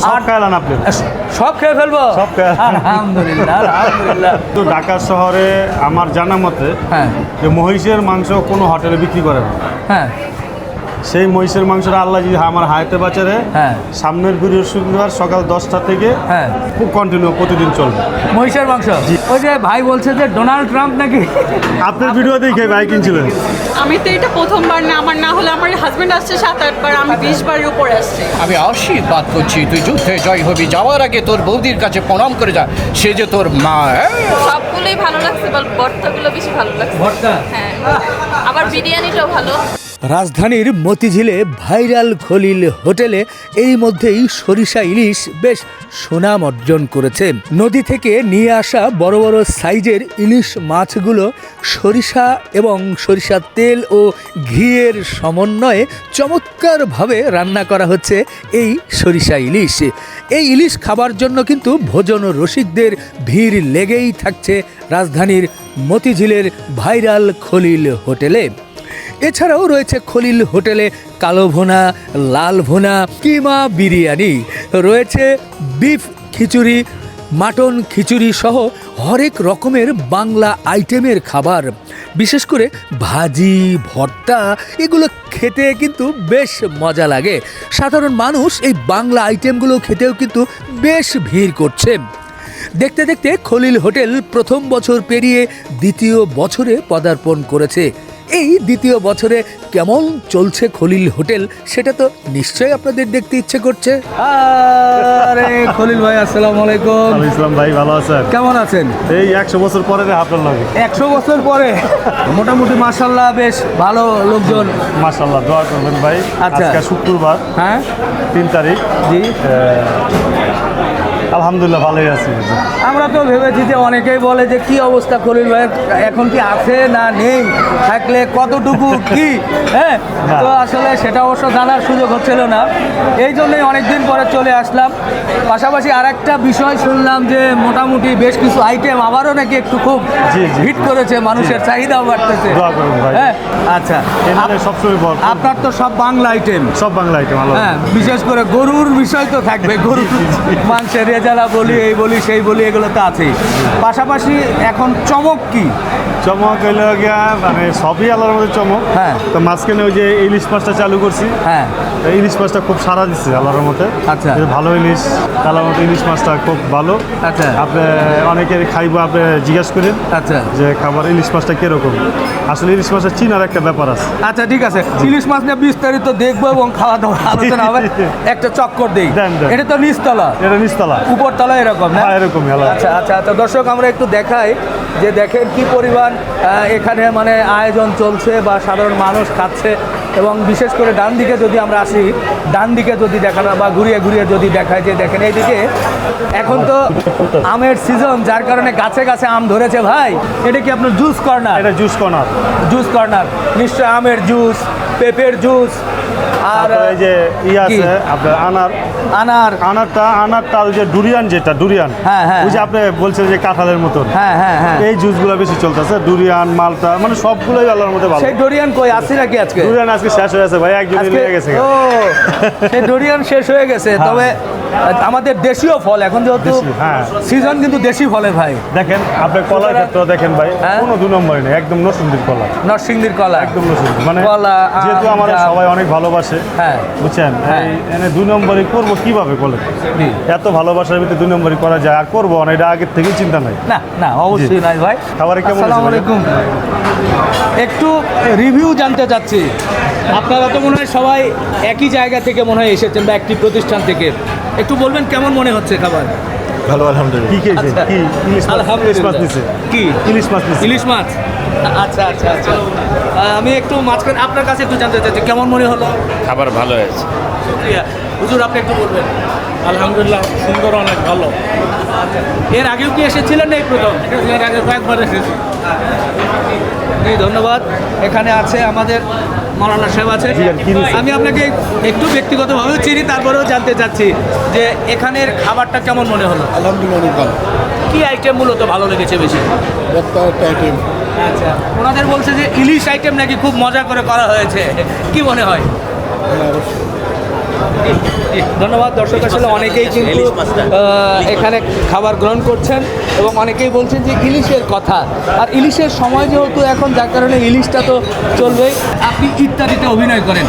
সব খেলাম আপনি? সব খেয়ে ফেলবো, সব খেয়ে। আলহামদুলিল্লাহ আলহামদুলিল্লাহ। তো ঢাকা শহরে আমার জানা মতে হ্যাঁ যে মহিষের মাংস কোনো হোটেলে বিক্রি করে না। হ্যাঁ সেই মহিষের মাংসটা আল্লাহ যদি আমার হায়াতে বাঁচারে হ্যাঁ সামনের বৃহস্পতিবার সকাল 10টা থেকে হ্যাঁ খুব কন্টিনিউ প্রতিদিন চলবে। মহিষের মাংস। ওই যে ভাই বলছে যে ডোনাল্ড ট্রাম্প নাকি আপনার ভিডিও দেখে ভাই কিনছিলেন? আমি তো এটা প্রথমবার না, আমার না হলে আমার হাজবেন্ড আসছে 7-8 বার, আমি 20 বারের উপরে আসছি। আমি আশীর্বাদ করছি তুই যুদ্ধে জয় হবি, যাওয়ার আগে তোর বৌদির কাছে প্রণাম করে যা, সে যে তোর মা। সবগুলোই ভালো লাগছে, ভর্তাগুলো বেশি ভালো লাগছে। ভর্তা? হ্যাঁ, আবার বিরিয়ানিটাও ভালো। রাজধানীর মতিঝিলে ভাইরাল খলিল হোটেলে এই মধ্যেই সরিষা ইলিশ বেশ সুনাম অর্জন করেছে। নদী থেকে নিয়ে আসা বড় বড় সাইজের ইলিশ মাছগুলো সরিষা এবং সরিষার তেল ও ঘিয়ের সমন্বয়ে চমৎকারভাবে রান্না করা হচ্ছে এই সরিষা ইলিশ। এই ইলিশ খাবার জন্য কিন্তু ভোজন রসিকদের ভিড় লেগেই থাকছে রাজধানীর মতিঝিলের ভাইরাল খলিল হোটেলে। এছাড়াও রয়েছে খলিল হোটেলে কালো ভুনা, লাল ভুনা, কিমা বিরিয়ানি, রয়েছে বিফ খিচুড়ি, মাটন খিচুড়ি সহ হরেক রকমের বাংলা আইটেমের খাবার। বিশেষ করে ভাজি, ভর্তা এগুলো খেতে কিন্তু বেশ মজা লাগে। সাধারণ মানুষ এই বাংলা আইটেমগুলো খেতেও কিন্তু বেশ ভিড় করছে। দেখতে দেখতে খলিল হোটেল প্রথম বছর পেরিয়ে দ্বিতীয় বছরে পদার্পণ করেছে। এই দ্বিতীয় বছরে কেমন চলছে খলিল হোটেল সেটা তো নিশ্চয়ই আপনাদের দেখতে ইচ্ছে করছে। আরে খলিল ভাই, আসসালামু আলাইকুম। ইসলাম ভাই, ভালো আছেন? কেমন আছেন? এই 100 বছর পরে আপনার লাগে। 100 বছর পরে মোটামুটি মাশাআল্লাহ বেশ ভালো লোকজন। মাশাআল্লাহ, দোয়া করবেন ভাই। আচ্ছা। আজকে শুক্রবার, হ্যাঁ 3 তারিখ। জি, আলহামদুলিল্লাহ ভালোই আছি। আমরা তো ভেবেছি যে অনেকেই বলে যে কি অবস্থা খলিল ভাইয়ের, এখন কি আছে না নেই, থাকলে কতটুকু কি, হ্যাঁ তো আসলে সেটা অবশ্য জানার সুযোগ হচ্ছিল না, এই জন্যই অনেকদিন পরে চলে আসলাম। পাশাপাশি আর একটা বিষয় শুনলাম যে মোটামুটি বেশ কিছু আইটেম আবারও নাকি একটু খুব জি, জি। হিট করেছে, মানুষের চাহিদাও বাড়তেছে। দোয়া করবেন ভাই। হ্যাঁ আচ্ছা, এখানে সবসময় বল, আপনার তো সব বাংলা আইটেম। সব বাংলা আইটেম ভালো। হ্যাঁ, বিশেষ করে গরুর বিষয় তো থাকবে, গরুর মাংসের রেজালা বলি, এই বলি সেই বলি, এগুলো তো আছেই। পাশাপাশি এখন চমক কি? চমক হইল গিয়া মানে সবই আল্লাহর মধ্যে চমক। হ্যাঁ। তো মাঝখানে ওই যে ইলিশ মাছটা চালু করছি। হ্যাঁ তো ইলিশ মাছটা খুব সারা দিচ্ছে আল্লাহর মধ্যে। আচ্ছা। এটা ভালো ইলিশ, আল্লাহর মধ্যে ইলিশ মাছটা খুব ভালো। আচ্ছা। আপনি অনেকের খাইবো, আপনি জিজ্ঞাসা করেন আচ্ছা যে খাবার ইলিশ মাছটা কিরকম। আসলে ইলিশ মাছটা চিনার একটা ব্যাপার আছে। আচ্ছা, ঠিক আছে, ইলিশ মাছ নিয়ে বিস্তারিত দেখবো এবং খাওয়া দাওয়া আলোচনা হবে। একটা চক্কর দেই। দেন, দেন। এটা তো নিচতলা, এটা নিচতলা, উপরতলা এরকম না? হ্যাঁ এরকমই আল্লাহ। আচ্ছা আচ্ছা আচ্ছা, দর্শক আমরা একটু দেখাই যে দেখেন কি পরিমাণ এখানে মানে আয়োজন চলছে বা সাধারণ মানুষ খাচ্ছে। এবং বিশেষ করে ডান দিকে যদি আমরা আসি, ডান দিকে যদি দেখানো বা ঘুরিয়ে ঘুরিয়ে যদি দেখায়, যে দেখেন এইদিকে এখন তো আমের সিজন, যার কারণে গাছে গাছে আম ধরেছে ভাই। এটা কি আপনার জুস কর্নার? এটা জুস কর্নার। জুস কর্নার, নিশ্চয় আমের জুস, পেঁপের জুস, আর এই যে আছে আপনার আনারটা ওই যে ডুরিয়ান, যেটা ডুরিয়ান, হ্যাঁ, হ্যাঁ, ওই যে আপনি বলছেন যে কাঁঠালের মতন, হ্যাঁ হ্যাঁ হ্যাঁ, এই জুসগুলো বেশি চলতেছে। ডুরিয়ান, মালটা, মানে সবগুলোই আল্লাহর মধ্যে ভালো। সেই ডোরিয়ান কই আসি নাকি আজকে? ডুরিয়ান আজকে শেষ হয়ে গেছে ভাই, একজন আজকে নিয়ে গেছে। ও, সেই ডোরিয়ান শেষ হয়ে গেছে। তবে আমাদের দেশীয় ফল এখন যেহেতু দেশি, হ্যাঁ। সিজন, কিন্তু দেশি ফলের ভাই। দেখেন আপনি কলার ক্ষেত্রে দেখেন ভাই, হ্যাঁ। কোনো 2 নম্বরই নেই, একদম নরসিংদীর কলা। নরসিংদীর কলা একদম নরসিংদী, মানে কলা, আম, যেহেতু আমাদের জাম। সবাই অনেক ভালোবাসে, হ্যাঁ বুঝছেন, হ্যাঁ। এই এনে 2 নম্বরই করবো কিভাবে বলেন? জি। এত ভালোবাসার ভিতরে 2 নম্বরই করা যায়, আর করবো না, এটা আগের থেকেই চিন্তা নাই। না না, অবশ্যই নাই ভাই। খাবারে কেমন হয়েছে আসসালামু ভাই? আলাইকুম। একটু রিভিউ জানতে চাচ্ছি। আপনারা তো মনে হয় সবাই একই জায়গা থেকে মনে হয় এসেছেন বা একটি প্রতিষ্ঠান থেকে, একটু বলবেন কেমন মনে হচ্ছে খাবার? ভালো, আলহামদুলিল্লাহ। কি খেয়েছেন? আচ্ছা। কি ইলিশ মাছ? ইলিশ মাছ নিছে। কি ইলিশ মাছ নিছে। ইলিশ মাছ? আচ্ছা আচ্ছা আচ্ছা, আমি একটু মাঝখানে আপনার কাছে একটু জানতে চাচ্ছি কেমন মনে হলো খাবার ভালো হয়েছে। শুকরিয়া। হুজুর, আপনি একটু বলবেন। আলহামদুলিল্লাহ, সুন্দর, অনেক ভালো। আচ্ছা, এর আগেও কি এসেছিলেন না এই প্রথম? এর আগে কয়েকবার এসেছি। জি, ধন্যবাদ। এখানে আছে আমাদের মৌলানা সাহেব আছে। আমি আপনাকে একটু ব্যক্তিগতভাবেও চিনি, তারপরেও জানতে চাচ্ছি যে এখানের খাবারটা কেমন মনে হলো? আলহামদুলিল্লাহ, অনেক ভালো। কি আইটেম মূলত ভালো লেগেছে বেশি? একটা আইটেম আচ্ছা, ওনাদের বলছে যে ইলিশ আইটেম নাকি খুব মজা করে করা হয়েছে, কি মনে হয়? ধন্যবাদ দর্শক। আসলে অনেকেই কিন্তু এখানে খাবার গ্রহণ করছেন এবং অনেকেই বলছেন যে ইলিশের কথা, আর ইলিশের সময় যেহেতু এখন, যার কারণে ইলিশটা তো চলবেই। আপনি ইত্যাদিতে অভিনয় করেন,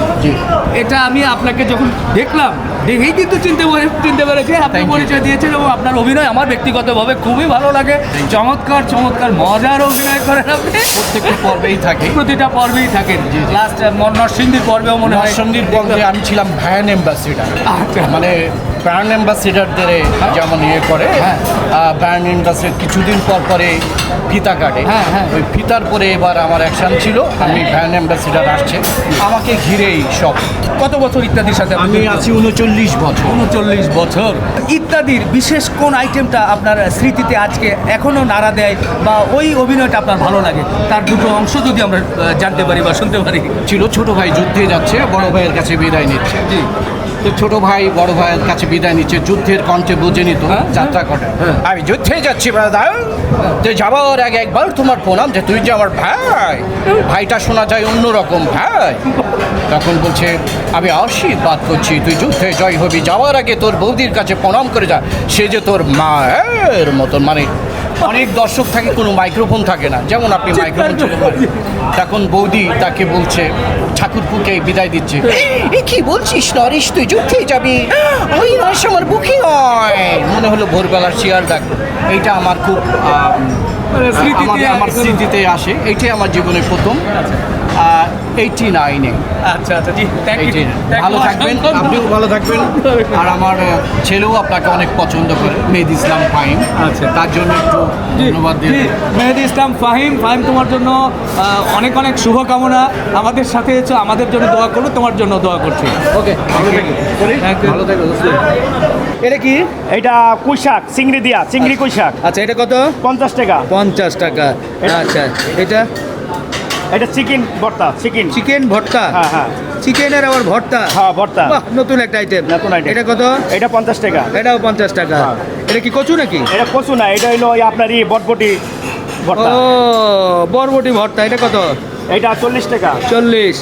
এটা আমি আপনাকে যখন দেখলাম দেখেই কিন্তু চিনতে পেরেছি আপনি পরিচয় দিয়েছেন, এবং আপনার অভিনয় আমার ব্যক্তিগতভাবে খুবই ভালো লাগে। চমৎকার চমৎকার মজার অভিনয় করেন আপনি, প্রত্যেকটা পর্বেই থাকে, প্রতিটা পর্বেই থাকেন। লাস্ট নরসিংদীর পর্বেও মনে হয় সন্দীপ পর্বে আমি ছিলাম ভ্যান অ্যাম্বাসিডার। আচ্ছা। মানে ব্র্যান্ড অ্যাম্বাসিডারদের যেমন ইয়ে করে, ব্র্যান্ড অ্যাম্বাসিডার কিছুদিন পর পরে ফিতা কাটে, ওই ফিতার পরে এবার আমার অ্যাকশন ছিল, আমি ভ্যান অ্যাম্বাসিডার আসছে, আমাকে ঘিরেই সব। কত বছর ইত্যাদির সাথে আমি আছি 39 বছর। 39 বছর। ইত্যাদির বিশেষ কোন আইটেমটা আপনার স্মৃতিতে আজকে এখনো নাড়া দেয়, বা ওই অভিনয়টা আপনার ভালো লাগে, তার দুটো অংশ যদি আমরা জানতে পারি বা শুনতে পারি। ছিল ছোট ভাই যুদ্ধে যাচ্ছে, বড় ভাইয়ের কাছে বিদায় নিচ্ছে। জি। তো ছোট ভাই বড় ভাইয়ের কাছে বিদায় নিচ্ছে, যুদ্ধের কণ্ঠে বুঝে নিত যাত্রা করে, আমি যুদ্ধে যাচ্ছি ব্রাদার, তো যাওয়ার আগে একবার তোমার প্রণাম, যে তুই যে আমার ভাই। ভাইটা শোনা যায় অন্যরকম ভাই। তখন বলছে আমি আশীর্বাদ করছি, তুই যুদ্ধে জয় হবি, যাওয়ার আগে তোর বৌদির কাছে প্রণাম করে যা, সে যে তোর মায়ের মতন। মানে অনেক দর্শক থাকে, কোনো মাইক্রোফোন থাকে না, যেমন আপনি মাইক্রোফোন ছিল। তখন বৌদি তাকে বলছে, ঠাকুরপুকে বিদায় দিচ্ছে, এ কি বলছিস নরেশ, তুই যুদ্ধে যাবি? ওই নরেশ আমার বুকে নয়। মনে হলো ভোরবেলার শিয়ার ডাক। এইটা আমার খুব আমার স্মৃতিতে আসে। এইটাই আমার জীবনের প্রথম 89-এ। আচ্ছা আচ্ছা, জি, থ্যাংক ইউ। ভালো থাকবেন, আপনিও ভালো থাকবেন। আর আমার ছেলেও আপনাকে অনেক পছন্দ করে, মেহেদি ইসলাম ফাহিম। আচ্ছা। তার জন্য একটু ধন্যবাদ দিয়ে দেন। মেহেদি ইসলাম ফাহিম, তোমার জন্য অনেক অনেক শুভকামনা। আমাদের সাথে এসে আমাদের জন্য দোয়া করো, তোমার জন্য দোয়া করছি। ওকে, ভালো থাকো। এটা কি? এটা কুইশাক, চিংড়ি দিয়া, চিংড়ি কুইশাক। আচ্ছা, এটা কত? 50 টাকা। 50 টাকা। আচ্ছা, এটা এটা চিকেন ভর্তা, চিকেন ভর্তা। হ্যাঁ হ্যাঁ, চিকেনের আবার ভর্তা। হ্যাঁ ভর্তা, বাহ, নতুন একটা আইটেম। নতুন item। এটা কত? এটা 50 টাকা। এটাও 50 টাকা। এটা কি কচু নাকি? এটা কচু না, এটা হলো ওই আপনার বটবটি ভর্তা। ও, বরবটি ভর্তা। এটা কত? এটা 40 টাকা। 40।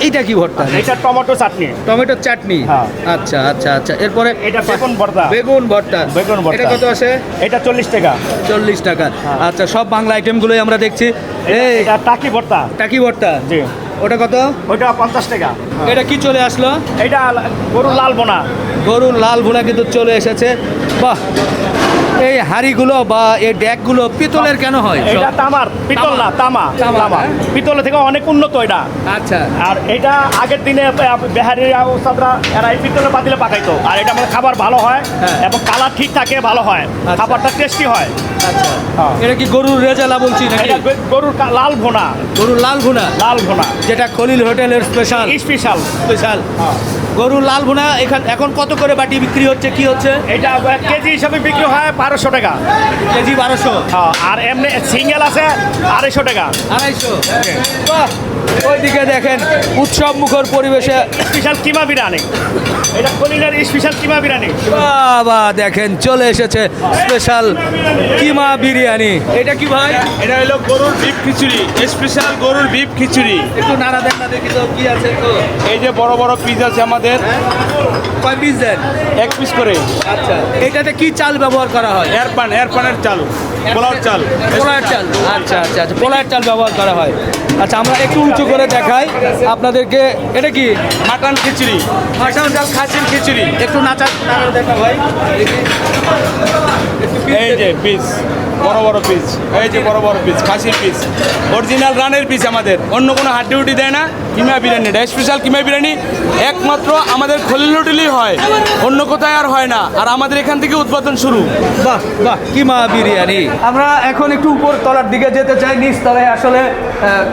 এইটা কি ভর্তা? এটা টমেটো চাটনি। টমেটোর চাটনি। হ্যাঁ। আচ্ছা আচ্ছা আচ্ছা। এরপরে এটা বেগুন ভর্তা। বেগুন ভর্তা। বেগুন ভর্তা। এটা কত আসে? এটা 40 টাকা। 40 টাকা। আচ্ছা, সব বাংলা আইটেমগুলোই আমরা দেখছি। এই এটা টাকি ভর্তা। টাকি ভর্তা। জি। ওটা কত? ওইটা 50 টাকা। এটা কি চলে আসলো? এটা গরুর লাল বোনা। গরুর লাল ভুনা কিন্তু চলে এসেছে। বাহ, এই হাঁড়িগুলো বা এই ড্যাকগুলো পিতলের কেন হয়? এটা তামার, পিতল না, তামা। তামা। পিতলের থেকে অনেক উন্নত এটা। আচ্ছা। আর এটা আগের দিনে বিহারিরা ওস্তাদরা এরা এই পিতলের পাতিলে পাকাইতো, আর এটা আমাদের খাবার ভালো হয় এবং কালার ঠিক থাকে, ভালো হয়, খাবারটা টেস্টি হয়। আচ্ছা, হ্যাঁ। এটা কি গরুর রেজালা বলছি নাকি? এটা গরুর লাল ভোনা। গরুর লাল ভুনা, লাল ভোনা যেটা খলিল হোটেলের স্পেশাল। স্পেশাল। গরুর লাল ভুনা এখন কত করে বাটি বিক্রি হচ্ছে, কি হচ্ছে? এটা কেজি হিসাবে বিক্রি হয় 1200 টাকা। কেজি 1200। হ্যাঁ, আর এমনি সিঙ্গেল আছে 250 টাকা। 250। বাহ, ওইদিকে দেখেন উৎসব মুখর পরিবেশে স্পেশাল কিমা বিরিয়ানি। এটা কলিনের স্পেশাল কিমা বিরিয়ানি। বাবা দেখেন চলে এসেছে স্পেশাল কিমা বিরিয়ানি। এটা কি ভাই? এটা হলো গরুর বিফ খিচুড়ি, স্পেশাল গরুর বিফ খিচুড়ি। একটু নাড়া দেন না দেখি তো কি আছে। তো এই যে বড় বড় পিস আছে আমাদের, কয় পিস দেন? 1 পিস করে। আচ্ছা, এটাতে কি চাল ব্যবহার করা হয়? এয়ারপানের চাল, পোলাও চাল। পোলার চাল। আচ্ছা আচ্ছা আচ্ছা, পোলার চাল ব্যবহার করা হয়। আচ্ছা, আমরা একটু উঁচু করে দেখাই আপনাদেরকে। এটা কি? মাটন খিচুড়ি, মাটন চাল খাসির খিচুড়ি। একটু নাড়া দেখা ভাই। এই যে পিস, বড় বড় পিস, এই যে বড় বড় পিস, খাসির পিস, অরিজিনাল রানের পিস আমাদের। অন্য কোনো হাড্ডি উড্ডি দেয় না। কিমা বিরিয়ানি, এটা স্পেশাল কিমা বিরিয়ানি একমাত্র আমাদের খলিল হোটেলেই হয়, অন্য কোথায় আর হয় না। আর আমাদের এখান থেকে উৎপাদন শুরু। বাহ বাহ, কিমা বিরিয়ানি। আমরা এখন একটু উপর তলার দিকে যেতে চাই। নিচ তলায় আসলে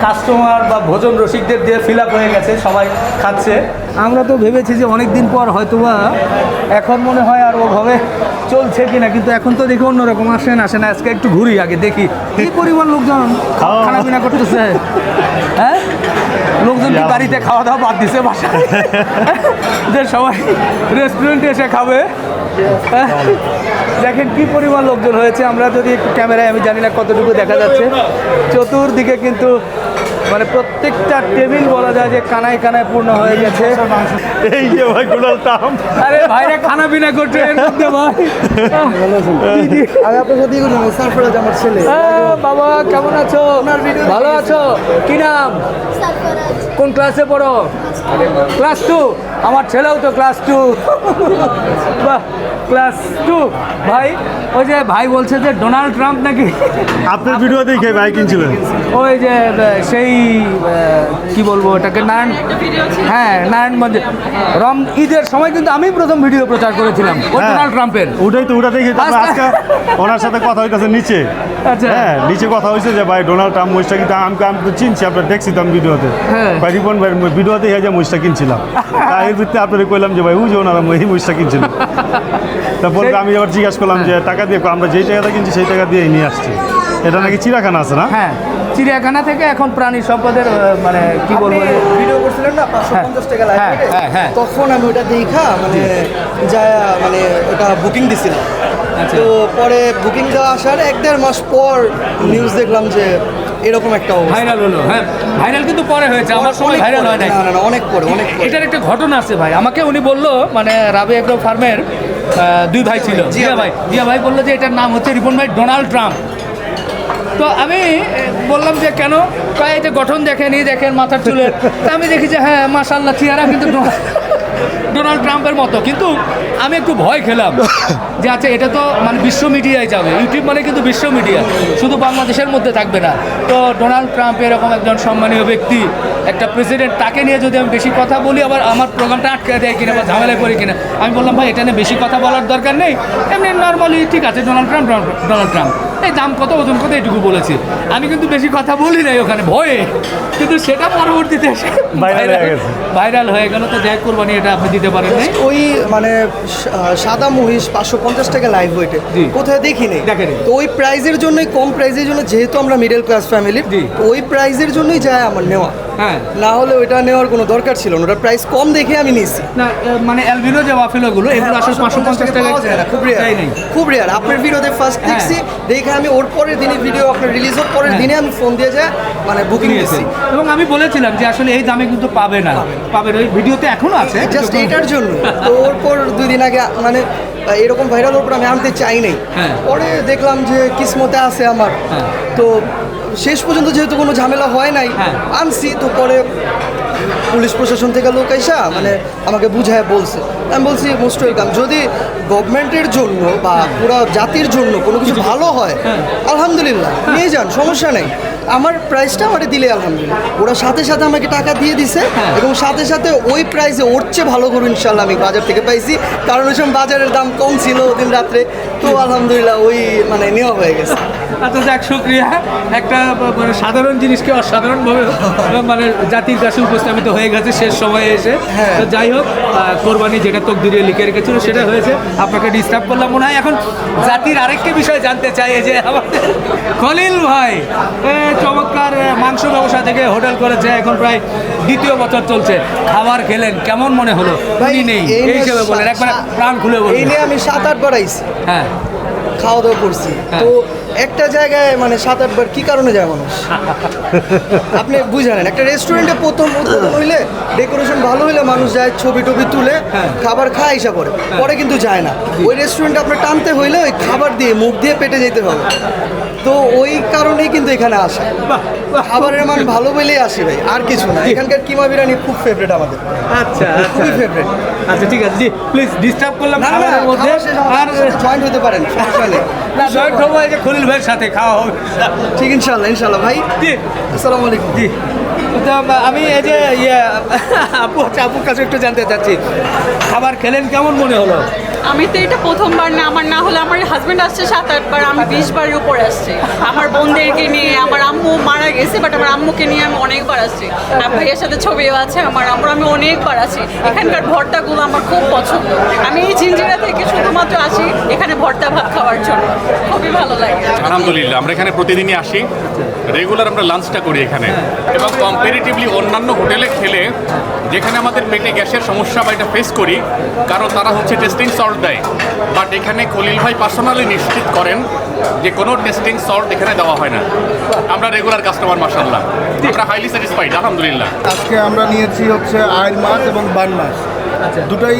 কাস্টমার বা ভোজন রসিকদের দিয়ে ফিল আপ হয়ে গেছে, সবাই খাচ্ছে। আমরা তো ভেবেছি যে অনেক দিন পর হয়তোবা এখন মনে হয় আর ওভাবে চলছে কিনা, কিন্তু এখন তো দেখি অন্যরকম। আসেন আজকে একটু ঘুরি, আগে দেখি কি পরিমাণ লোকজন খানা পিনা করতেছে। হ্যাঁ, লোকজন কি বাড়িতে খাওয়া দাওয়া বাদ দিছে বাসায়, যে সবাই রেস্টুরেন্টে এসে খাবে। দেখেন কি পরিমাণ লোকজন হয়েছে। আমরা যদি একটু ক্যামেরায়, আমি জানি না কতটুকু দেখা যাচ্ছে, চতুর্দিকে কিন্তু মানে প্রত্যেকটা টেবিল বলা যায় যে কানায় কানায় পূর্ণ হয়ে গেছে। এই যে ভাই ডোনাল্ড ট্রাম্প, আরে ভাইরা খানা পিনা করছে এর মধ্যে ভাই। আমি আপনার সাথে সারফরাজ আমার ছেলে। বাবা কেমন আছো? ভালো আছো? কি নাম? কোন ক্লাসে পড়ো? ক্লাস 2। আমার ছেলেও তো ক্লাস 2। বাহ, ক্লাস 2। ভাই ওই যে ভাই বলছে যে ডোনাল্ড ট্রাম্প নাকি আপনার ভিডিও দেখে ভাই কিনছিলেন? ওই যে সেই কি বলবো ওটাকে নারায়ণ, ভিডিও ছিল হ্যাঁ নারায়ণগঞ্জে ঈদের সময় কিন্তু আমি প্রথম ভিডিও প্রচার করেছিলাম ওই ডোনাল্ড ট্রাম্পের। ওটা দেখে আজকে ওনার সাথে কথা হইতেছে নিচে। আচ্ছা। হ্যাঁ, নিচে কথা হয়েছে যে ভাই ডোনাল্ড ট্রাম্প মহিষটা কিন্তু আমি তো চিনছি, আপনার দেখছি তো আমি ভিডিওতে। হ্যাঁ। ভাই রিপন ভাই ভিডিওতে যে মহিষটা কিনছিলাম, তাই এর ভিত্তিতে আপনাদের কইলাম যে ভাই ওই যে ওনারা এই মহিষটা কিনছিল। তারপর আমি আবার জিজ্ঞাসা করলাম যে টাকা দিয়ে, আমরা যেই টাকাটা কিনছি সেই টাকা দিয়ে নিয়ে আসছি। এটা নাকি চিড়িয়াখানা আছে না? হ্যাঁ, চিড়িয়াখানা থেকে এখন প্রাণী সম্পদের মানে কি বলবো যে ভিডিও করছিলেন না 550 টাকা লাইভ হ্যাঁ, হ্যাঁ, হ্যাঁ। তখন আমি ওটা দেখা মানে যা মানে ওটা বুকিং দিছিলাম। আচ্ছা। তো পরে বুকিং দেওয়া আসার 1-1.5 মাস পর নিউজ দেখলাম যে এরকম একটা অবস্থা। ভাইরাল হলো। হ্যাঁ, ভাইরাল কিন্তু পরে হয়েছে, আমার সময় অনেক ভাইরাল পরে, হয় নাই। না না না, অনেক পরে অনেক পরে। এটার একটা ঘটনা আছে ভাই, আমাকে উনি বললো মানে রাবি এগ্রো ফার্মের 2 ভাই ছিল, জিয়া ভাই বললো যে এটার নাম হচ্ছে রিপন ভাই ডোনাল্ড ট্রাম্প। তো আমি বললাম যে কেন, কয় এই যে গঠন দেখেন, এই দেখেন মাথার চুলের। তা আমি দেখি যে হ্যাঁ মাশাআল্লাহ চেহারা কিন্তু ডোনাল্ড ট্রাম্পের মতো। কিন্তু আমি একটু ভয় খেলাম যে আচ্ছা এটা তো মানে বিশ্ব মিডিয়ায় যাবে, ইউটিউব মানে কিন্তু বিশ্ব মিডিয়া, শুধু বাংলাদেশের মধ্যে থাকবে না। তো ডোনাল্ড ট্রাম্প এরকম একজন সম্মানীয় ব্যক্তি, একটা প্রেসিডেন্ট, তাকে নিয়ে যদি আমি বেশি কথা বলি আবার আমার প্রোগ্রামটা আটকে দেয় কিনা বা ঝামেলায় পড়ি কিনা। আমি বললাম ভাই এটা নিয়ে বেশি কথা বলার দরকার নেই, এমনি নর্মালি ঠিক আছে ডোনাল্ড ট্রাম্প এই দাম কত ওজন কত এইটুকু বলেছি। আমি কিন্তু বেশি কথা বলি নাই ওখানে ভয়ে, কিন্তু সেটা পরবর্তীতে ভাইরাল হয়ে গেল। তো যাই কোরবানি এটা আপনি দিতে পারেন নাই। ওই মানে সাদা মহিষ 550 টাকা লাইভ ওয়েটে জি। কোথায় দেখিনি। দেখেনি। তো ওই প্রাইজের জন্যই, কম প্রাইজের জন্য, যেহেতু আমরা মিডল ক্লাস ফ্যামিলির, জি। ওই প্রাইজের জন্যই যায় আমার নেওয়া। হ্যাঁ, না হলে ওইটা নেওয়ার কোনো দরকার ছিল না, ওটার প্রাইস কম দেখে আমি নিয়েছি। না মানে অ্যালবিনো যে ওয়াফেলোগুলো এগুলো আসলে 550 টাকা পাওয়া যায় না, খুব রেয়ার, তাই নেই। খুব রেয়ার। আপনার ভিডিওতে ফার্স্ট হ্যাঁ। দেখছি, দেখে আমি ওর পরের দিনে ভিডিও আপনার রিলিজ হওয়ার পরের দিনে আমি ফোন দিয়ে যায় মানে বুকিং নিয়েছে। দিয়েছি এবং আমি বলেছিলাম যে আসলে এই দামে কিন্তু পাবে না, পাবে ওই ভিডিওতে এখনো আছে জাস্ট এটার জন্য। তো ওর পর 2 দিন আগে মানে এরকম ভাইরাল ওর পর আমি আনতে চাই নাই। হ্যাঁ। পরে দেখলাম যে কিসমতে আছে আমার। হ্যাঁ। তো শেষ পর্যন্ত যেহেতু কোনো ঝামেলা হয় নাই, হ্যাঁ। আনছি। তো পরে পুলিশ প্রশাসন থেকে লোক আইসা মানে আমাকে বুঝায় বলছে, আমি বলছি মোস্ট ওয়েলকাম। যদি গভর্নমেন্টের জন্য বা পুরো জাতির জন্য কোনো কিছু ভালো হয়, আলহামদুলিল্লাহ নিয়ে যান, সমস্যা নেই। আমার প্রাইসটা আমাকে দিলে আলহামদুলিল্লাহ। ওরা সাথে সাথে আমাকে টাকা দিয়ে দিছে এবং সাথে সাথে ওই প্রাইসে ওর চেয়ে ভালো করে ইনশাল্লাহ আমি বাজার থেকে পাইছি। কারণ ওই সময় বাজারের দাম কম ছিল ওদিন রাত্রে। তো আলহামদুলিল্লাহ ওই মানে নেওয়া হয়ে গেছে। আচ্ছা যাক, শুক্রিয়া। একটা মানে সাধারণ জিনিসকে অসাধারণভাবে মানে জাতির কাছে উপস্থাপিত হয়ে গেছে শেষ সময়ে এসে। হ্যাঁ। তো যাই হোক, কোরবানি যেটা তকদিরে লিখে রেখেছিল সেটা হয়েছে। আপনাকে ডিস্টার্ব করলাম মনে হয়। এখন জাতির আরেকটি বিষয় জানতে চাই, এই যে আমাদের খলিল ভাই চমৎকার মাংস ব্যবসা থেকে হোটেল করেছে, এখন প্রায় 2য় বছর চলছে। খাবার খেলেন, কেমন মনে হলো? উনি নেই এই এই হিসেবে বলেন, একবার প্রাণ খুলে এই বলুন। নিয়ে আমি 7-8 বার আইছি, হ্যাঁ, খাওয়া দাওয়া করছি। হ্যাঁ। তো একটা জায়গায় মানে 7-8 বার কি কারণে যায় মানুষ আপনি বুঝানেন। একটা রেস্টুরেন্টে প্রথম উদ্বোধন হইলে, ডেকোরেশন ভালো হইলে মানুষ যায়, ছবি টবি তুলে খাবার খায় আইসা পরে পরে কিন্তু যায় না। ওই রেস্টুরেন্টে আপনার টানতে হইলে ওই খাবার দিয়ে মুখ দিয়ে পেটে যেতে হবে। তো ওই কারণেই কিন্তু এখানে আসে, খাবারের মান ভালো বলেই আসি ভাই, আর কিছু না। এখানকার কিমা বিরিয়ানি খুব ফেভারিট আমাদের, আচ্ছা খুবই ফেভারিট। আচ্ছা ঠিক আছে, জি প্লিজ ডিস্টার্ব করলাম খাবারের মধ্যে। আর জয়েন্ট হতে পারেন, সমস্যা নেই। না জয়েন্ট হবো, এই যে খলিল ভাইয়ের সাথে খাওয়া হবে। ঠিক ইনশাল্লাহ ইনশাল্লাহ ভাই। জি, আসসালামু আলাইকুম। জি। তো আমি এই যে আপুর কাছে একটু জানতে চাচ্ছি, খাবার খেলেন, কেমন মনে হলো? আমি তো এটা প্রথমবার না, আমার না হলে আমার হাজবেন্ড আসছে 7-8 বার, আমি 20 বারের উপরে আসছি। আমার বোনদেরকে নিয়ে, আমার আম্মু মারা গেছে বাট আমার আম্মুকে নিয়ে আমি অনেকবার আসছি। আর ভাইয়ের সাথে ছবিও আছে আমার আম্মুর, আমি অনেকবার আছি। এখানকার ভর্তাগুলো আমার খুব পছন্দ। আমি এই ঝিঞ্জিরা থেকে শুধুমাত্র আসি, এখানে ভর্তা ভাত খাওয়ার জন্য খুবই ভালো লাগে। আলহামদুলিল্লাহ আমরা এখানে প্রতিদিনই আসি, রেগুলার আমরা লাঞ্চটা করি এখানে, এবং কম্পারেটিভলি অন্যান্য হোটেলে খেলে যেখানে আমাদের পেটে গ্যাসের সমস্যা বা এটা ফেস করি, কারণ তারা হচ্ছে টেস্টিং সল্ট দেয়, বাট এখানে খলিল ভাই পার্সোনালি নিশ্চিত করেন যে কোনো টেস্টিং সল্ট এখানে দেওয়া হয় না। আমরা রেগুলার কাস্টমার, মাশাআল্লাহ আমরা হাইলি স্যাটিসফাইড আলহামদুলিল্লাহ। আজকে আমরা নিয়েছি হচ্ছে আইল মাছ এবং বান মাছ, আচ্ছা দুটাই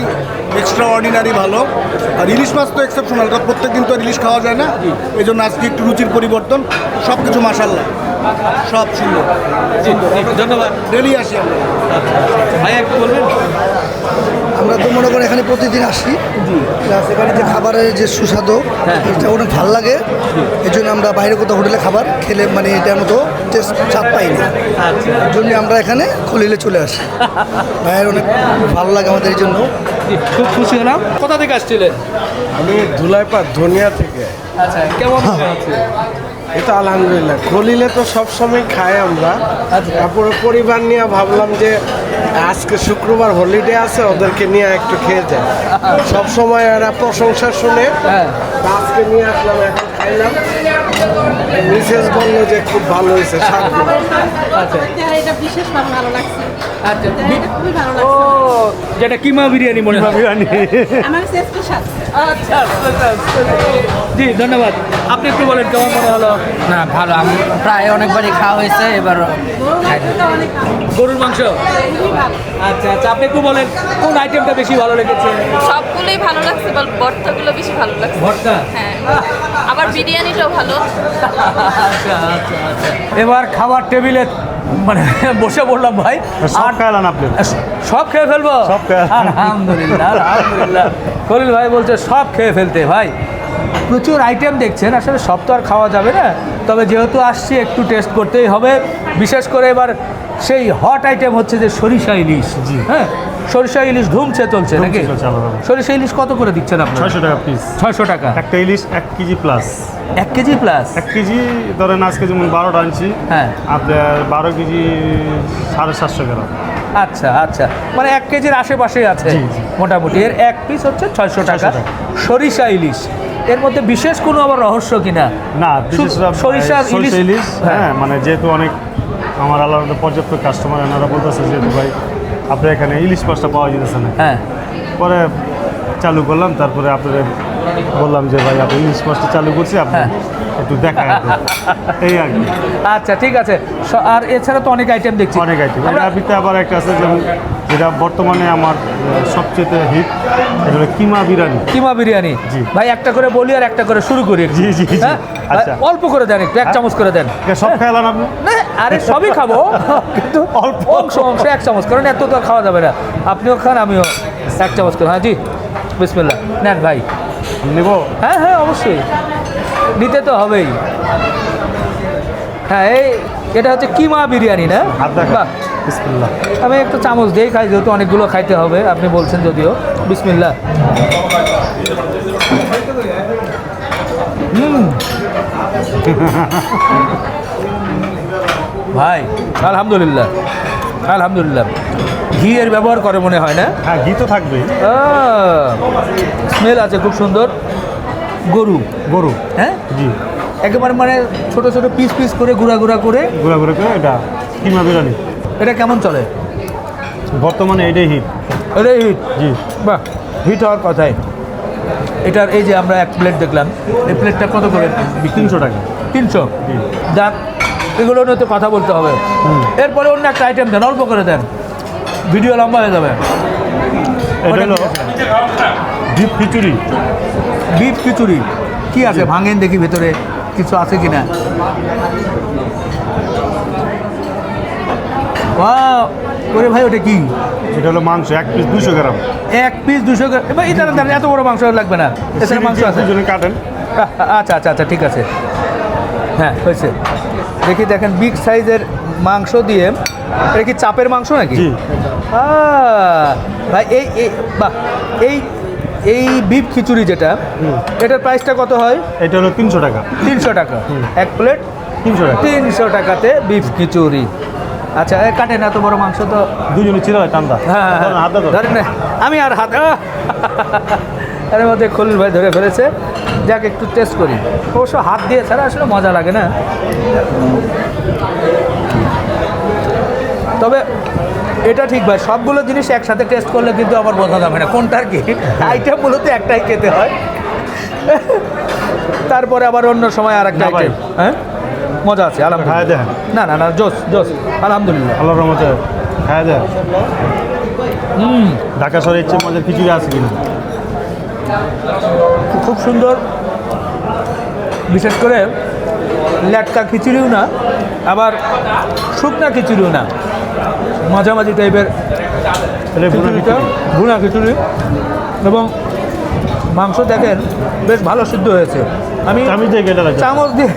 এক্সট্রা অর্ডিনারি ভালো। আর ইলিশ মাছ তো এক্সেপশনাল, কারণ প্রত্যেক দিন তো আর ইলিশ খাওয়া যায় না, এই জন্য আজকে একটু রুচির পরিবর্তন, সব কিছু মাশাআল্লাহ, সব সুন্দর। ধন্যবাদ। ডেলি আসি আমরা। ভাইয়া একটু বলবেন? আমরা তো মনে করি এখানে প্রতিদিন আসি, প্লাস এখানে যে খাবারের যে সুস্বাদু এটা অনেক ভালো লাগে, এই জন্য আমরা বাইরে কোথাও হোটেলে খাবার খেলে মানে এটার মতো টেস্ট স্বাদ পাই না, আচ্ছা এই জন্য আমরা এখানে খলিলে চলে আসি। ভাইয়ের অনেক ভালো লাগে আমাদের এই জন্য। খুব খুশি হলাম। কোথা থেকে আসছিলেন? আমি ধুলাইপাড় ধনিয়া থেকে। আচ্ছা কেমন মনে হচ্ছে? এটা আলহামদুলিল্লাহ, খলিলে তো সবসময় খাই আমরা। তারপরে পরিবার নিয়ে ভাবলাম যে আজকে শুক্রবার হলিডে আছে, ওদেরকে নিয়ে একটু খেয়ে যায়। সবসময় এরা প্রশংসা শুনে আজকে নিয়ে আসলাম, এখন খাইলাম। মিসেস বললো যে খুব ভালো হয়েছে, স্বাদগুলো। এটা বিশেষ ভালো লাগছে, আচ্ছা এটা খুবই ভালো ও যেটা কিমা বিরিয়ানি মনে হয়। বিরিয়ানি আমার স্পেশাল। আচ্ছা জি ধন্যবাদ। আপনি একটু বলেন কেমন মনে হলো? না ভালো, আমি প্রায় অনেকবারই খাওয়া হয়েছে, এবার গরুর মাংস। আচ্ছা আচ্ছা আপনি একটু বলেন কোন আইটেমটা বেশি ভালো লেগেছে? সবগুলোই ভালো লাগছে, ভর্তাগুলো বেশি ভালো লাগছে। ভর্তা। হ্যাঁ, আবার বিরিয়ানিটাও ভালো। আচ্ছা আচ্ছা আচ্ছা এবার খাবার টেবিলে মানে বসে পড়লাম ভাই। সব খাইলেন আপনি? সব খেয়ে ফেলবো? সব খেয়ে- আলহামদুলিল্লাহ আলহামদুলিল্লাহ। খলিল ভাই বলছে সব খেয়ে ফেলতে। ভাই প্রচুর আইটেম দেখছেন, আসলে সব তো আর খাওয়া যাবে না, তবে যেহেতু আসছি একটু টেস্ট করতেই হবে। বিশেষ করে এবার সেই হট আইটেম হচ্ছে যে সরিষা ইলিশ। জি হ্যাঁ, সরিষা ইলিশ ধুমছে চলছে নাকি? চলছে, আলাদা। সরিষা ইলিশ কত করে দিচ্ছেন আপনার? 600 টাকা পিস। 600 টাকা একটা ইলিশ 1 KG plus. 1 KG plus? 1 KG ধরেন আজকে যেমন 12টা আনছি, হ্যাঁ আপনার 12 কেজি 750 গ্রাম। আচ্ছা আচ্ছা, মানে 1 কেজির আশেপাশেই আছে জি, জি। মোটামুটি। এর 1 পিস হচ্ছে 600 টাকা 600 টাকা। সরিষা ইলিশ। এর মধ্যে বিশেষ কোনো আবার রহস্য কিনা? না, বিশেষ সরিষার সরিষা ইলিশ, হ্যাঁ। হ্যাঁ, মানে যেহেতু অনেক আমার আলাদা পর্যাপ্ত কাস্টমার, এনারা বলতেছে যেহেতু ভাই আপনার এখানে ইলিশ মাছটা পাওয়া যেতেছে না, হ্যাঁ পরে চালু করলাম। তারপরে আপনাদের বললাম যে ভাই আপনি ইলিশ মাছটা চালু করছি, আপনি হ্যাঁ। একটু দেখা এই আর কি। আচ্ছা ঠিক আছে। আর এছাড়া তো অনেক আইটেম দেখছি। অনেক আইটেম। আমরা- এর ভিতরে আবার একটা আছে যেমন যেটা বর্তমানে আমার সবচেয়ে হিট, এটা হলো কিমা বিরিয়ানি। কিমা বিরিয়ানি। জি। ভাই একটা করে বলি আর একটা করে শুরু করি। জি, জি, জি। হ্যাঁ? আচ্ছা। অল্প করে দেন, একটু 1 চামচ করে দেন। সব খেলাম আপনি? না আরে সবই খাবো, কিন্তু অল্প অংশ 1 চামচ, কারণ এত তো আর খাওয়া যাবে না। আপনিও খান, আমিও 1 চামচ করে। হ্যাঁ জি বিসমিল্লাহ নেন ভাই। নেব? হ্যাঁ হ্যাঁ অবশ্যই নিতে তো হবেই। হ্যাঁ এটা হচ্ছে কিমা বিরিয়ানি না? হাত দেখা। বাহ, বিসমিল্লাহ। আমি একটু চামচ দিয়েই খাই, যেহেতু অনেকগুলো খাইতে হবে আপনি বলছেন যদিও। বিসমিল্লাহ। ভাই আলহামদুলিল্লাহ আলহামদুলিল্লাহ। ঘি এর ব্যবহার করে মনে হয় না? হ্যাঁ, ঘি তো থাকবেই। স্মেল আছে খুব সুন্দর। গরু গরু, হ্যাঁ জি, একেবারে মানে ছোট ছোট পিস পিস করে গুঁড়া গুঁড়া করে। গুঁড়া গুঁড়া করে এটা কিমা বিরিয়ানি। এটা কেমন চলে বর্তমানে এটাই হিট। এটা হিট? জি। বাহ, হিট হওয়ার কথাই। এটার এই যে আমরা 1 প্লেট দেখলাম, এই প্লেটটা কত করে? 300 টাকা। 300? জি। যাক, এগুলো নিয়ে তো কথা বলতে হবে। এরপরে অন্য একটা আইটেম দেন, অল্প করে দেন, ভিডিও লম্বা হয়ে যাবে। এটা হলো ডিপ খিচুড়ি। বিফ খিচুড়ি কি আছে ভাঙেন দেখি, ভেতরে কিছু আছে কিনা। ওয়াও, ওরে ভাই ওটা কি? এটা হলো মাংস, 1 পিস 200 গ্রাম। 1 পিস 200 গ্রাম? এবার এটা দেন, এত বড় মাংস লাগবে না, এছাড়া মাংস আছে। দুজনে কাটেন। আচ্ছা আচ্ছা আচ্ছা ঠিক আছে। হ্যাঁ হয়েছে। দেখি দেখেন বিগ সাইজের মাংস দিয়ে। এটা কি চাপের মাংস নাকি? জি। ভাই বাহ, এই বিফ খিচুড়ি যেটা, এটার প্রাইসটা কত হয়? এটা হলো 300 টাকা। 300 টাকা 1 প্লেট? 300 টাকা। 300 টাকাতে বিফ খিচুড়ি। আচ্ছা কাটেন, এত বড় মাংস তো দুজনে ছিল টান্দা। হ্যাঁ হাত দাও। ধরেন না, আমি আর হাত এর মধ্যে খলিল ভাই ধরে ফেলেছে। যাক একটু টেস্ট করি। অবশ্য হাত দিয়ে ছাড়া আসলে মজা লাগে না। তবে এটা ঠিক ভাই, সবগুলো জিনিস একসাথে টেস্ট করলে কিন্তু আমার বোঝা যাবে না কোনটার কি। আইটেম মূলত একটাই খেতে হয়, তারপরে আবার অন্য সময় আর একটা না ভাই। আইটেম। হ্যাঁ, মজা আছে খায় আলহামদুলিল্লাহ। দেন, না না না, জোস জোস, আলহামদুলিল্লাহ। আল্লাহর রহমতে খায় দেন। ঢাকা শহরে ইচ্ছে মজার খিচুড়ি আছে কিনা? খুব সুন্দর, বিশেষ করে লেটকা খিচুড়িও না, আবার শুকনা খিচুড়িও না, মাঝামাঝি টাইপের এটা ভুনা খিচুড়িটা, খিচুড়ি। ভুনা খিচুড়ি। এবং মাংস দেখেন বেশ ভালো সিদ্ধ হয়েছে। আমি আমি যে কেটে রাখি চামচ দিয়ে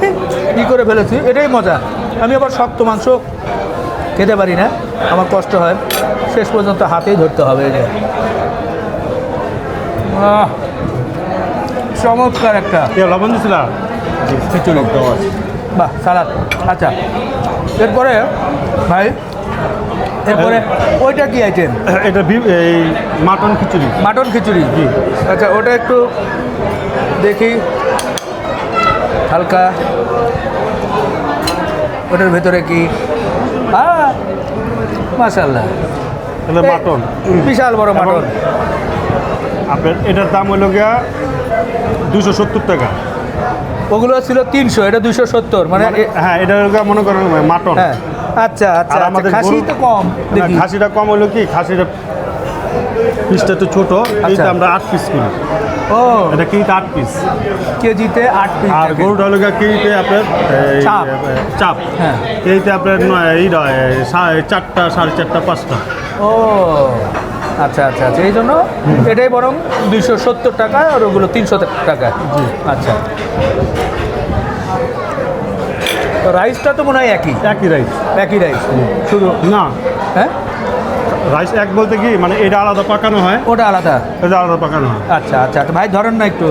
কী করে ফেলেছি, এটাই মজা। আমি আবার শক্ত মাংস খেতে পারি না, আমার কষ্ট হয়, শেষ পর্যন্ত হাতেই ধরতে হবে। এই যে আহ, চমৎকার একটা কে লবণ দিছিল? খিচুড়ি, বাহ, সালাদ। আচ্ছা, এরপরে ভাই, এরপরে ওইটা কি আইটেম? এটা এই মাটন খিচুড়ি। মাটন খিচুড়ি। জি। আচ্ছা, ওটা একটু দেখি হালকা, ওটার ভেতরে কি? মাশাআল্লাহ, এটা মাটন, বিশাল বড় মাটন। আপনার এটার দাম হলো গিয়া 270 টাকা। ওগুলো ছিল 300, এটা 270, মানে হ্যাঁ, এটা হলো গিয়া মনে করেন মাটন। হ্যাঁ, আচ্ছা আচ্ছা, আর আমাদের খাসি গরু- তো কম না, দেখি। খাসিটা কম হলো কি, খাসিটা পিসটা একটু ছোট, এইটা আমরা 8 পিস করি। ও, এটা কেজিতে 8 পিস। কেজিতে 8 পিস। আর গরুটা হলো গিয়া কেজিতে আপনার এই, চাপ। চাপ, হ্যাঁ। কেজিতে আপনার এইটা 4টা, 4.5টা, 5টা। ও আচ্ছা আচ্ছা আচ্ছা, এই জন্য এটাই বরং 270 টাকা, আর ওগুলো 300 টাকা। আচ্ছা, তো রাইসটা তো মনে হয় একই একই রাইস। একই রাইস, শুধু না, হ্যাঁ, রাইস এক বলতে কি, মানে এটা আলাদা পাকানো হয়, ওটা আলাদা। এটা আলাদা পাকানো হয়। আচ্ছা আচ্ছা, তো ভাই ধরেন না একটু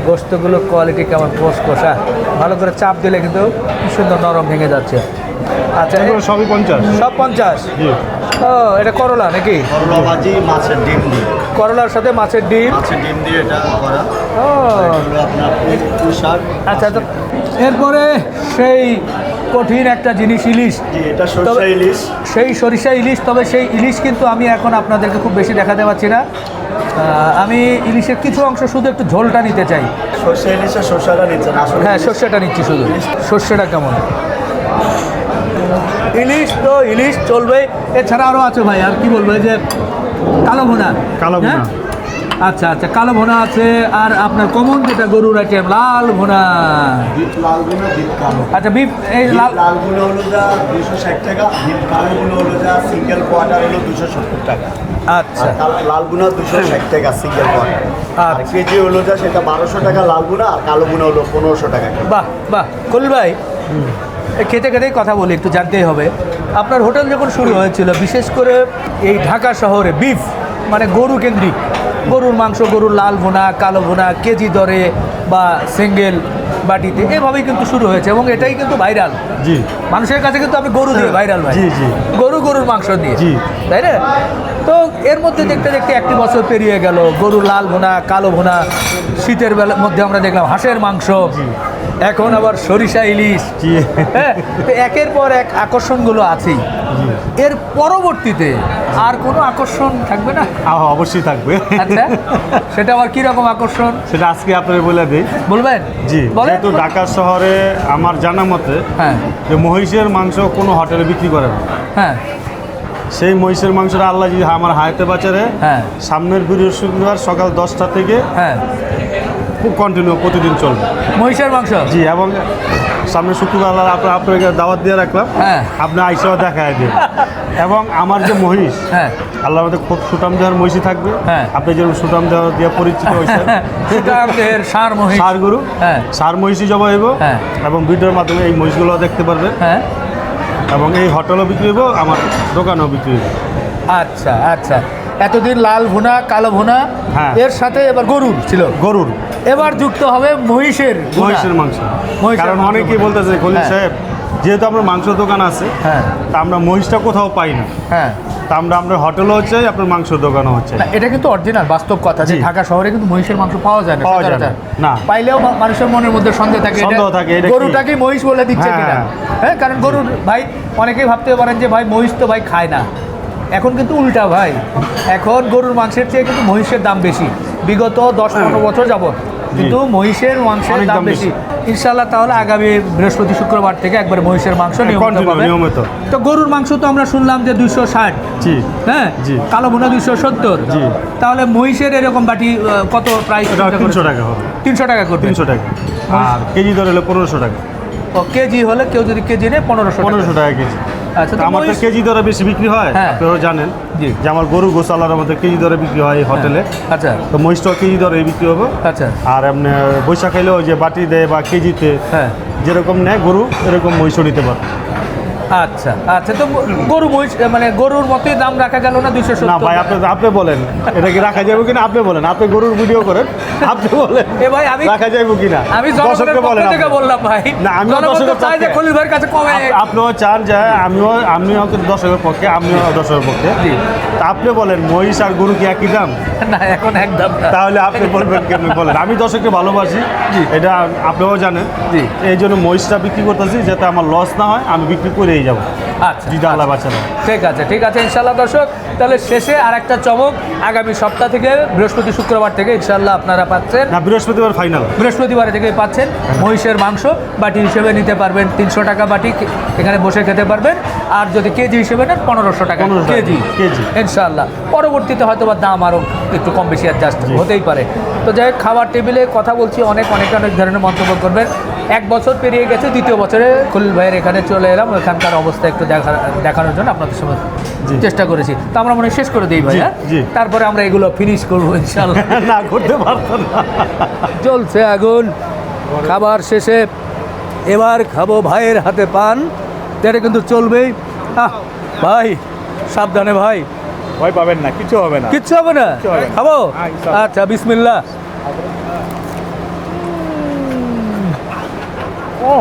গোস্তগুলোর কোয়ালিটি কেমন, কষা, ভালো করে চাপ দিলে কিন্তু কি সুন্দর নরম ভেঙে যাচ্ছে। আচ্ছা, এগুলো সবই 50। সব 50। জি। ও, এটা করলা নাকি? করলা ভাজি মাছের ডিম দিয়ে, করলার সাথে মাছের ডিম। মাছের ডিম দিয়ে এটা করা। ও এগুলো আপনার পুঁই শাক। আচ্ছা, তো এরপরে সেই কঠিন একটা জিনিস, ইলিশ। জি, এটা সরষে তবে- ইলিশ। সেই সরিষা ইলিশ। তবে সেই ইলিশ কিন্তু আমি এখন আপনাদেরকে খুব বেশি দেখাতে পারছি না। আমি ইলিশের কিছু অংশ শুধু একটু ঝোলটা নিতে চাই। সরষে ইলিশে সরষেটা নিচ্ছেন আসলে। হ্যাঁ, সর্ষেটা নিচ্ছি শুধু। সর্ষেটা কেমন? ইলিশ তো ইলিশ চলবে, এছাড়া আরও আছে ভাই, আর কি বলবো, এই যে কালো ভুনা। কালো ভুনা। হ্যাঁ? আচ্ছা আচ্ছা, কালো ভুনা আছে, আর আপনার কমন যেটা গরুর আইটেম লাল ভুনা। বিট লাল গুলো, বিট কালো। আচ্ছা, বিফ, এই লাল। লাল গুলো হলো যা 260 টাকা, বিট কালো গুলো হলো যা সিঙ্গেল কোয়ার্টার হলো 270 টাকা। আচ্ছা আর লাল গুনা 260 টাকা সিঙ্গেল কোয়ার্টার। আর আচ্ছা। কেজি হলো যা সেটা 1200 টাকা লাল গুনা, আর কালো গুনা হলো 1500 টাকা। বাহ বাহ, কলিল ভাই, খেতে খেতেই কথা বলি, একটু জানতেই হবে। আপনার হোটেল যখন শুরু হয়েছিল, বিশেষ করে এই ঢাকা শহরে বিফ মানে গরু কেন্দ্রিক, গরুর মাংস, গরুর লাল ভুনা, কালো ভুনা, কেজি দরে বা সিঙ্গেল বাটিতে, এভাবেই কিন্তু শুরু হয়েছে, এবং এটাই কিন্তু ভাইরাল। জি। মানুষের কাছে কিন্তু আপনি গরু দিয়ে ভাইরাল ভাই। জি, জি। গরুর মাংস দিয়ে, জি। তাই না? তো এর মধ্যে দেখতে দেখতে একটি বছর পেরিয়ে গেল, গরুর লাল ভুনা, কালো ভুনা, শীতের মধ্যে আমরা দেখলাম হাঁসের মাংস, এখন আবার সরিষা ইলিশ। জি। হ্যাঁ, তো একের পর এক আকর্ষণগুলো আছেই। এর পরবর্তীতে আর কোনো আকর্ষণ থাকবে না? অবশ্যই থাকবে। আচ্ছা, সেটা আবার কীরকম আকর্ষণ সেটা আজকে আপনাদের বলে দিই। বলবেন? জি, বলেন। যেহেতু ঢাকা শহরে আমার জানা মতে হ্যাঁ যে মহিষের মাংস কোনো হোটেলে বিক্রি করে না। হ্যাঁ সেই মহিষের মাংসটা আল্লাহ যদি আমার হায়াতে বাঁচারে, হ্যাঁ সামনের বৃহস্পতিবার সকাল 10টা থেকে হ্যাঁ, খুব কন্টিনিউ প্রতিদিন চলবে। মহিষের মাংস। জি, এবং সামনে শুক্রবার আপনাকে দাওয়াত দিয়ে রাখলাম, হ্যাঁ। আপনি আইসাও দেখায় দিন। এবং আমার যে মহিষ, হ্যাঁ, আল্লাহ আমাদের খুব সুটাম দেওয়ার মহিষই থাকবে। হ্যাঁ। আপনি যেরকম সুটাম দেওয়া দিয়ে পরিচিত হয়েছেন, সেটা আমাদের সার মহিষ। সার গরু, হ্যাঁ। সার মহিষই জবা হইব। হ্যাঁ। এবং ভিডিওর মাধ্যমে এই মহিষগুলো দেখতে পারবেন। হ্যাঁ, এবং এই হোটেলও বিক্রি হইব, আমার দোকানেও বিক্রি হইব। আচ্ছা আচ্ছা। এতদিন লাল ভুনা, কালো ভুনা, হ্যাঁ। এর সাথে এবার গরুর ছিল, গরুর, এবার যুক্ত হবে মহিষের ভুনা। মহিষের মাংস। মহিষের কারণ মাংস অনেকেই ভুনা। বলতেছে খলিল হ্যাঁ। সাহেব যেহেতু আমরা মাংস দোকান আছে, হ্যাঁ তা আমরা মহিষটা কোথাও পাই না, হ্যাঁ তা আমরা হোটেলও হচ্ছে, আপনার মাংস দোকানও হচ্ছে। না, এটা কিন্তু অরিজিনাল বাস্তব কথা যে জি। ঢাকা শহরে কিন্তু মহিষের মাংস পাওয়া যায় না, পাওয়া যায় সচরাচর। না। পাইলেও মানুষের মনের মধ্যে সন্দেহ থাকে, সন্দেহ থাকে, এটা কি? গরুটাকে মহিষ বলে দিচ্ছে হ্যাঁ, কিনা। হ্যাঁ। হ্যাঁ, কারণ গরুর ভাই অনেকেই ভাবতে পারেন যে ভাই মহিষ তো ভাই খায় না, এখন কিন্তু উল্টা ভাই, এখন গরুর মাংসের চেয়ে কিন্তু মহিষের দাম বেশি বিগত 10-15 বছর যাবত, কিন্তু মহিষের মাংসের অনেক দাম দাম বেশি। বেশি। ইনশাআল্লাহ তাহলে আগামী বৃহস্পতি শুক্রবার থেকে একবার মহিষের মাংস নিয়মিত Continue, পাবেন। নিয়মিত। তো গরুর মাংস তো আমরা শুনলাম যে 260, জি হ্যাঁ জি। কালো ভুনা 270, জি। তাহলে মহিষের এরকম বাটি কত প্রাইস? এটা 300 টাকা হবে, 300 টাকা করবে। 300 টাকা। আর কেজি দর হলে 1500 টাকা। ও, কেজি হলে কেউ যদি কেজি নেয় 1500 1500 টাকা কেজি। আচ্ছা, তো আমার তো মহিষ- কেজি দরে বেশি বিক্রি হয়, হ্যাঁ। আপনারা জানেন জি। যে আমার গরু গোশালার মধ্যে কেজি দরে বিক্রি হয় এই হোটেলে, আচ্ছা তো মহিষটাও কেজি দরে বিক্রি হবে। আচ্ছা আর এমনি বৈশাখ খাইলেও যে বাটি দেয় বা কেজিতে হ্যাঁ যেরকম নেয় গরু, এরকম মহিষও নিতে পারে। আচ্ছা আচ্ছা, তো গরু মহিষ মানে গরুর মতোই দাম রাখা গেল না 270? না ভাই, আপনি বলেন এটা কি রাখা যাবে কিনা, আপনি বলেন, আপনি গরুর ভিডিও করেন, আপনি বলেন এ ভাই আমি রাখা যাবে কিনা। আমি জনগণের দর্শককে পক্ষ থেকে আপনি। বললাম ভাই, না, আমিও জনগণ তো দর্শকের চাই যে পক্ষে। খলিল ভাইয়ের কাছে কমে। আপনিও চান যে আমিও কিন্তু দর্শকের পক্ষে, আমিও দর্শকের পক্ষে। জি। তা আপনি বলেন মহিষ আর গরু কি একই দাম? না, এখন একদম না। তাহলে আপনি বলবেন কেমন বলেন। আমি দর্শককে ভালোবাসি, জি। এটা আপনিও জানেন, জি। এই জন্য মহিষটা বিক্রি করতেছি যাতে আমার লস না হয়, আমি বিক্রি করেই যাবো। আচ্ছা যদি আল্লাহ বাঁচানো। ঠিক আছে ঠিক আছে ইনশাল্লাহ। দর্শক, তাহলে শেষে আর একটা চমক, আগামী সপ্তাহ থেকে বৃহস্পতি শুক্রবার থেকে ইনশাল্লাহ আপনারা পাচ্ছেন, না, বৃহস্পতিবার ফাইনাল। বৃহস্পতিবার থেকে পাচ্ছেন মহিষের মাংস বাটি হিসেবে নিতে পারবেন, 300 টাকা বাটি, এখানে বসে খেতে পারবেন। আর যদি কেজি হিসেবে নেন 1500 টাকা 1500 টাকা কেজি কেজি। ইনশাল্লাহ। পরবর্তীতে হয়তো বা দাম আরও একটু কম বেশি অ্যাডজাস্ট হতেই পারে। তো যাই হোক, খাবার টেবিলে কথা বলছি, অনেক ধরনের মন্তব্য করবেন। 1 বছর পেরিয়ে গেছে, 2য় বছরে খলিল ভাইয়ের এখানে চলে এলাম, এখানকার অবস্থা একটু দেখানোর জন্য আপনাদের সঙ্গে জি। চেষ্টা করেছি। তো আমরা মনে হয় শেষ করে দিই ভাই, জি, হ্যাঁ? জি। তারপরে আমরা এগুলো ফিনিশ করবো ইনশাল্লাহ। না করতে পারতো না। জ্বলছে আগুন, খাবার শেষে এবার খাবো ভাইয়ের হাতে পান, এটা কিন্তু চলবেই। ভাই সাবধানে ভাই, ভয় পাবেন না, কিছু হবে না। কিচ্ছু হবে না, খাবো। আচ্ছা, বিসমিল্লাহ। ও